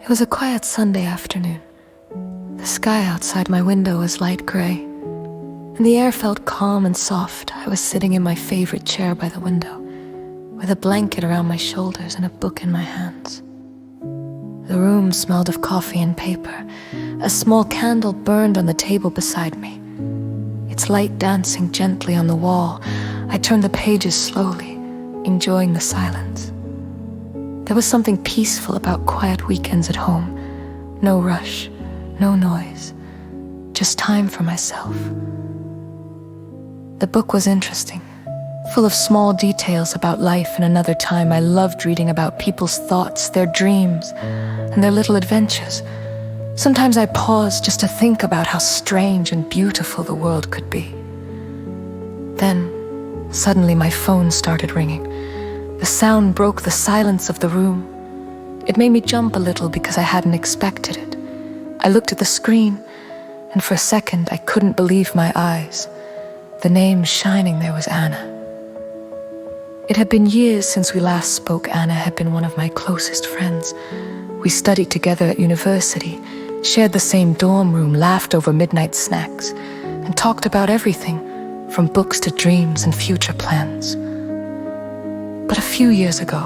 It was a quiet Sunday afternoon. The sky outside my window was light gray, and the air felt calm and soft. I was sitting in my favorite chair by the window, with a blanket around my shoulders and a book in my hands. The room smelled of coffee and paper. A small candle burned on the table beside me, its light dancing gently on the wall. I turned the pages slowly, enjoying the silence. There was something peaceful about quiet weekends at home. No rush, no noise, just time for myself. The book was interesting, full of small details about life in another time. I loved reading about people's thoughts, their dreams, and their little adventures. Sometimes I paused just to think about how strange and beautiful the world could be. Then, suddenly my phone started ringing. The sound broke the silence of the room. It made me jump a little because I hadn't expected it. I looked at the screen, and for a second I couldn't believe my eyes. The name shining there was Anna. It had been years since we last spoke. Anna had been one of my closest friends. We studied together at university, shared the same dorm room, laughed over midnight snacks, and talked about everything, from books to dreams and future plans. But a few years ago,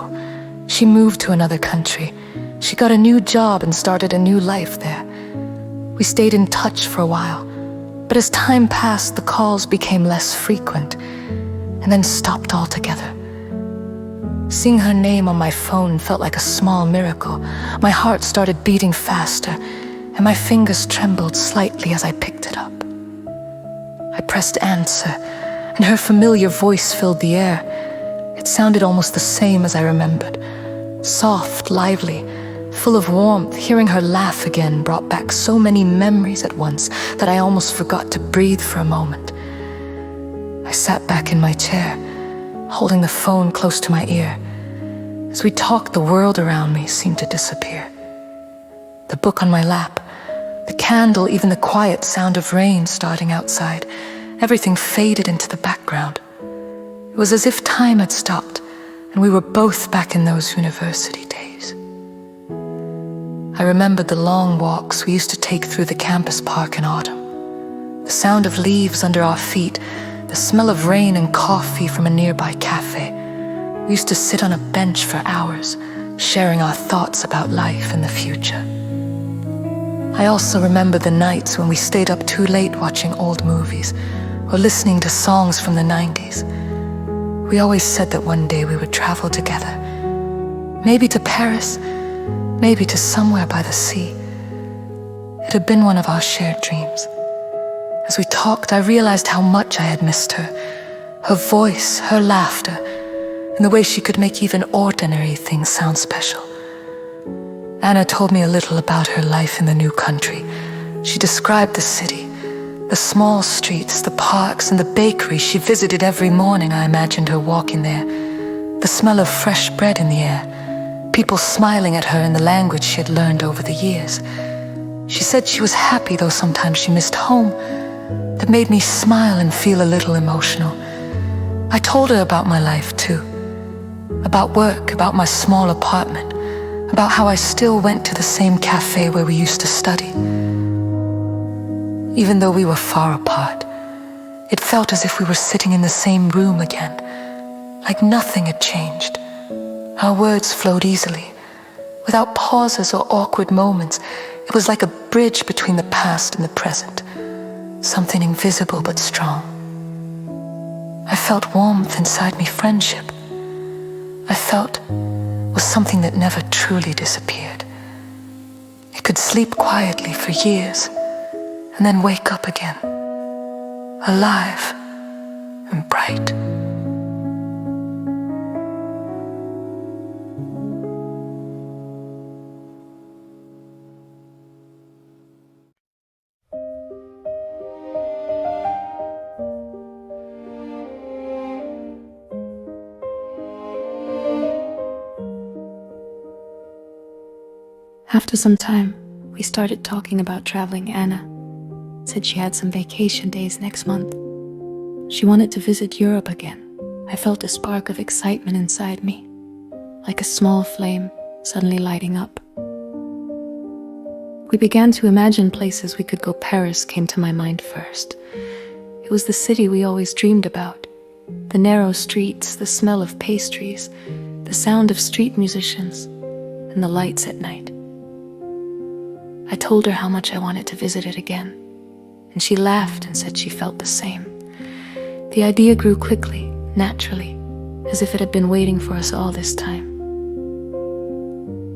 she moved to another country. She got a new job and started a new life there. We stayed in touch for a while, but as time passed, the calls became less frequent and then stopped altogether. Seeing her name on my phone felt like a small miracle. My heart started beating faster, and my fingers trembled slightly as I picked it up. I pressed answer, and her familiar voice filled the air. It sounded almost the same as I remembered. Soft, lively, full of warmth. Hearing her laugh again brought back so many memories at once that I almost forgot to breathe for a moment. I sat back in my chair, holding the phone close to my ear. As we talked, the world around me seemed to disappear. The book on my lap, the candle, even the quiet sound of rain starting outside, everything faded into the background. It was as if time had stopped, and we were both back in those university days. I remembered the long walks we used to take through the campus park in autumn, the sound of leaves under our feet, the smell of rain and coffee from a nearby cafe. We used to sit on a bench for hours, sharing our thoughts about life and the future. I also remember the nights when we stayed up too late watching old movies or listening to songs from the 90s. We always said that one day we would travel together, maybe to Paris, maybe to somewhere by the sea. It had been one of our shared dreams. As we talked, I realized how much I had missed her. Her voice, her laughter, and the way she could make even ordinary things sound special. Anna told me a little about her life in the new country. She described the city, the small streets, the parks, and the bakery she visited every morning. I imagined her walking there, the smell of fresh bread in the air, people smiling at her in the language she had learned over the years. She said she was happy, though sometimes she missed home. That made me smile and feel a little emotional. I told her about my life too, about work, about my small apartment, about how I still went to the same cafe where we used to study. Even though we were far apart, it felt as if we were sitting in the same room again, like nothing had changed. Our words flowed easily, without pauses or awkward moments. It was like a bridge between the past and the present, something invisible but strong. I felt warmth inside me, friendship. I felt was something that never truly disappeared. It could sleep quietly for years, and then wake up again, alive and bright. After some time, we started talking about traveling. Anna said she had some vacation days next month. She wanted to visit Europe again. I felt a spark of excitement inside me, like a small flame suddenly lighting up. We began to imagine places we could go. Paris came to my mind first. It was the city we always dreamed about. The narrow streets, the smell of pastries, the sound of street musicians, and the lights at night. I told her how much I wanted to visit it again, and she laughed and said she felt the same. The idea grew quickly, naturally, as if it had been waiting for us all this time.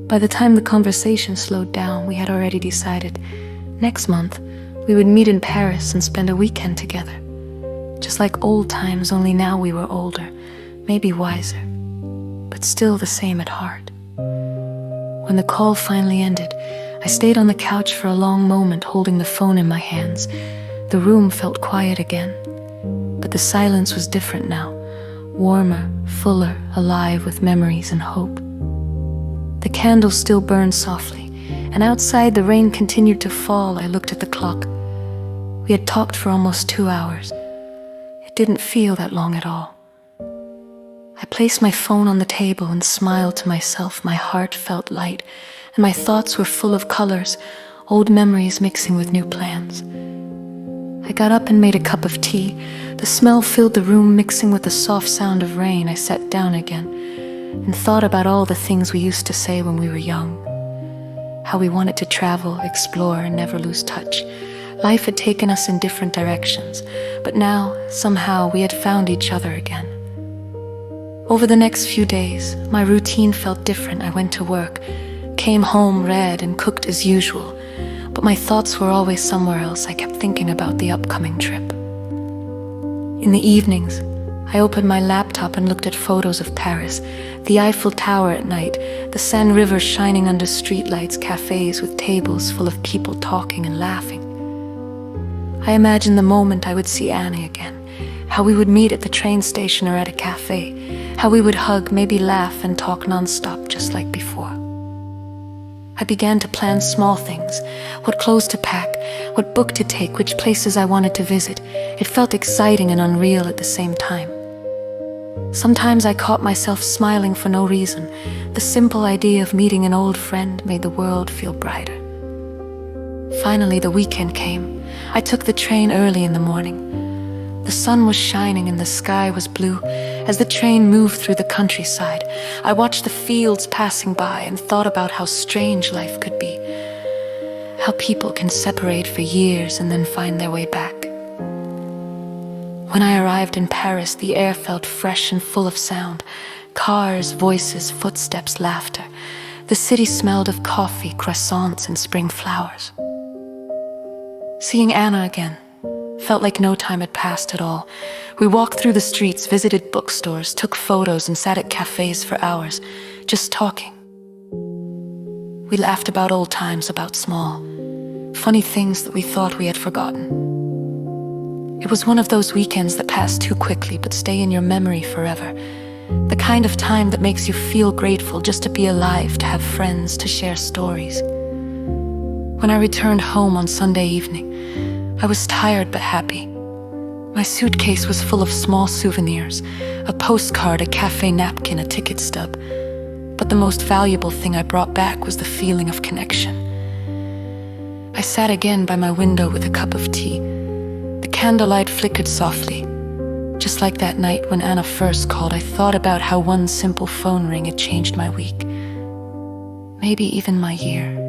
By the time the conversation slowed down, we had already decided next month we would meet in Paris and spend a weekend together. Just like old times, only now we were older, maybe wiser, but still the same at heart. When the call finally ended, I stayed on the couch for a long moment, holding the phone in my hands. The room felt quiet again, but the silence was different now, warmer, fuller, alive with memories and hope. The candle still burned softly, and outside the rain continued to fall. I looked at the clock. We had talked for almost 2 hours. It didn't feel that long at all. I placed my phone on the table and smiled to myself. My heart felt light, and my thoughts were full of colors, old memories mixing with new plans. I got up and made a cup of tea. The smell filled the room, mixing with the soft sound of rain. I sat down again and thought about all the things we used to say when we were young. How we wanted to travel, explore, and never lose touch. Life had taken us in different directions, but now, somehow, we had found each other again. Over the next few days, my routine felt different. I went to work, came home, read, and cooked as usual. But my thoughts were always somewhere else. I kept thinking about the upcoming trip. In the evenings, I opened my laptop and looked at photos of Paris, the Eiffel Tower at night, the Seine River shining under streetlights, cafes with tables full of people talking and laughing. I imagined the moment I would see Annie again, how we would meet at the train station or at a cafe, how we would hug, maybe laugh and talk nonstop just like before. I began to plan small things, what clothes to pack, what book to take, which places I wanted to visit. It felt exciting and unreal at the same time. Sometimes I caught myself smiling for no reason. The simple idea of meeting an old friend made the world feel brighter. Finally, the weekend came. I took the train early in the morning. The sun was shining and the sky was blue. As the train moved through the countryside, I watched the fields passing by and thought about how strange life could be. How people can separate for years and then find their way back. When I arrived in Paris, the air felt fresh and full of sound. Cars, voices, footsteps, laughter. The city smelled of coffee, croissants, and spring flowers. Seeing Anna again felt like no time had passed at all. We walked through the streets, visited bookstores, took photos, and sat at cafes for hours, just talking. We laughed about old times, about small, funny things that we thought we had forgotten. It was one of those weekends that pass too quickly but stay in your memory forever. The kind of time that makes you feel grateful just to be alive, to have friends, to share stories. When I returned home on Sunday evening, I was tired but happy. My suitcase was full of small souvenirs, a postcard, a cafe napkin, a ticket stub. But the most valuable thing I brought back was the feeling of connection. I sat again by my window with a cup of tea. The candlelight flickered softly. Just like that night when Anna first called, I thought about how one simple phone ring had changed my week. Maybe even my year.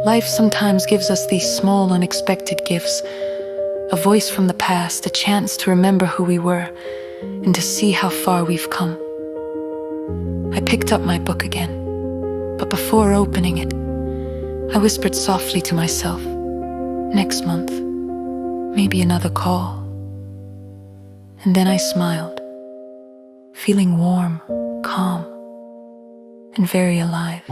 Life sometimes gives us these small, unexpected gifts. A voice from the past, a chance to remember who we were, and to see how far we've come. I picked up my book again, but before opening it, I whispered softly to myself, next month, maybe another call. And then I smiled, feeling warm, calm, and very alive.